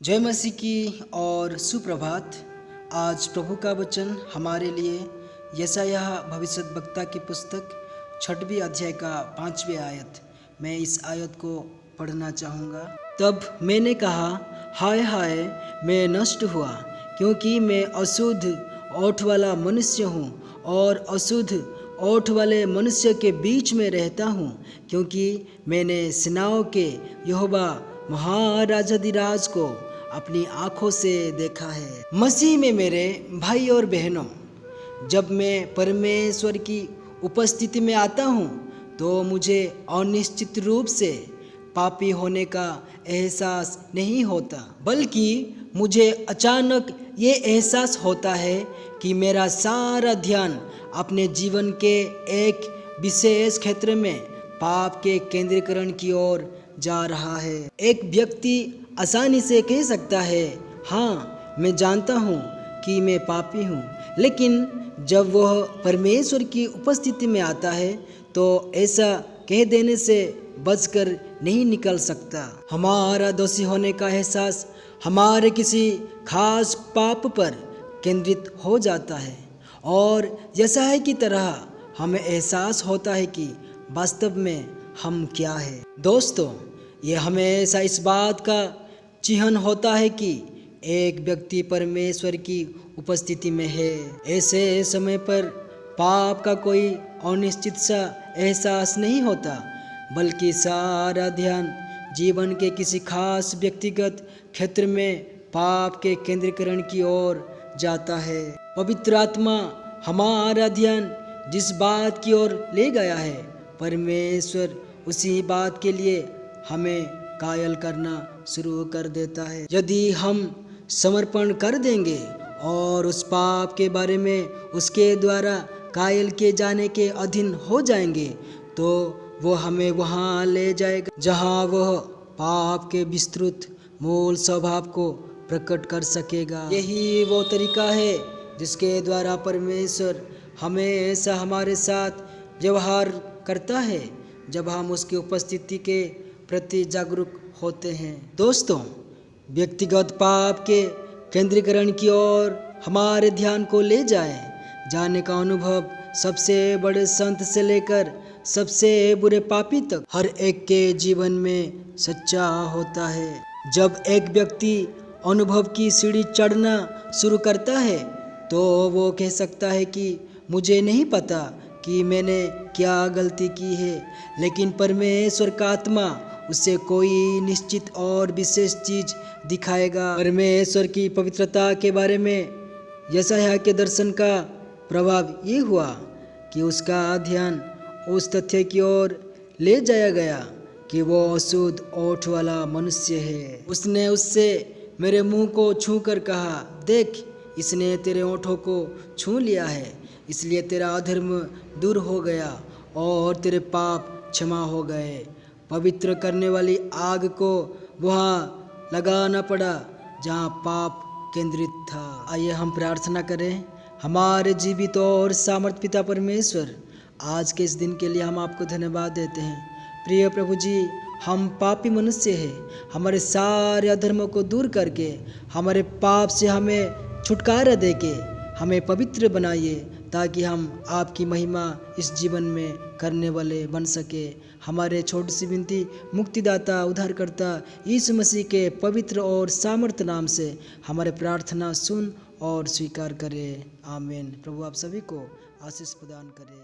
जय मसीह की और सुप्रभात। आज प्रभु का वचन हमारे लिए यशायाह भविष्यद्वक्ता की पुस्तक 6वें अध्याय का 5वें आयत। मैं इस आयत को पढ़ना चाहूँगा। तब मैंने कहा, हाय हाय, मैं नष्ट हुआ, क्योंकि मैं अशुद्ध ओठ वाला मनुष्य हूँ और अशुद्ध ओठ वाले मनुष्य के बीच में रहता हूँ, क्योंकि मैंने सेनाओं के यहोवा महाराजाधिराज को अपनी आंखों से देखा है। मसीह में मेरे भाई और बहनों, जब मैं परमेश्वर की उपस्थिति में आता हूँ तो मुझे अनिश्चित रूप से पापी होने का एहसास नहीं होता, बल्कि मुझे अचानक ये एहसास होता है कि मेरा सारा ध्यान अपने जीवन के एक विशेष क्षेत्र में पाप के केंद्रीकरण की ओर जा रहा है। एक व्यक्ति आसानी से कह सकता है, हाँ, मैं जानता हूँ कि मैं पापी हूँ, लेकिन जब वह परमेश्वर की उपस्थिति में आता है तो ऐसा कह देने से बचकर नहीं निकल सकता। हमारा दोषी होने का एहसास हमारे किसी खास पाप पर केंद्रित हो जाता है और यशायाह की तरह हमें एहसास होता है कि वास्तव में हम क्या है। दोस्तों, ये हमेशा इस बात का चिन्ह होता है कि एक व्यक्ति परमेश्वर की उपस्थिति में है। ऐसे समय पर पाप का कोई अनिश्चित सा एहसास नहीं होता, बल्कि सारा ध्यान जीवन के किसी खास व्यक्तिगत क्षेत्र में पाप के केंद्रीकरण की ओर जाता है। पवित्र आत्मा हमारा ध्यान जिस बात की ओर ले गया है, परमेश्वर उसी बात के लिए हमें कायल करना शुरू कर देता है। यदि हम समर्पण कर देंगे और उस पाप के बारे में उसके द्वारा कायल किए जाने के अधीन हो जाएंगे, तो वो हमें वहाँ ले जाएगा जहाँ वह पाप के विस्तृत मूल स्वभाव को प्रकट कर सकेगा। यही वो तरीका है जिसके द्वारा परमेश्वर हमेशा हमारे साथ व्यवहार करता है जब हम उसकी उपस्थिति के प्रति जागरूक होते हैं। दोस्तों, व्यक्तिगत पाप के केंद्रीकरण की ओर हमारे ध्यान को ले जाने का अनुभव सबसे बड़े संत से लेकर सबसे बुरे पापी तक हर एक के जीवन में सच्चा होता है। जब एक व्यक्ति अनुभव की सीढ़ी चढ़ना शुरू करता है तो वो कह सकता है कि मुझे नहीं पता कि मैंने क्या गलती की है, लेकिन परमेश्वर का आत्मा उसे कोई निश्चित और विशेष चीज दिखाएगा। परमेश्वर की पवित्रता के बारे में यशायाह के दर्शन का प्रभाव ये हुआ कि उसका ध्यान उस तथ्य की ओर ले जाया गया कि वो अशुद्ध ओठ वाला मनुष्य है। उसने उससे मेरे मुंह को छू कर कहा, देख, इसने तेरे ओठों को छू लिया है, इसलिए तेरा अधर्म दूर हो गया और तेरे पाप क्षमा हो गए। पवित्र करने वाली आग को वहाँ लगाना पड़ा जहाँ पाप केंद्रित था। आइए हम प्रार्थना करें। हमारे जीवित और सामर्थ पिता परमेश्वर, आज के इस दिन के लिए हम आपको धन्यवाद देते हैं। प्रिय प्रभु जी, हम पापी मनुष्य हैं। हमारे सारे अधर्मों को दूर करके हमारे पाप से हमें छुटकारा देके हमें पवित्र बनाइए, ताकि हम आपकी महिमा इस जीवन में करने वाले बन सके। हमारे छोटी सी विनती मुक्तिदाता उद्धारकर्ता यीशु मसीह के पवित्र और सामर्थ नाम से हमारे प्रार्थना सुन और स्वीकार करे। आमीन। प्रभु आप सभी को आशीष प्रदान करे।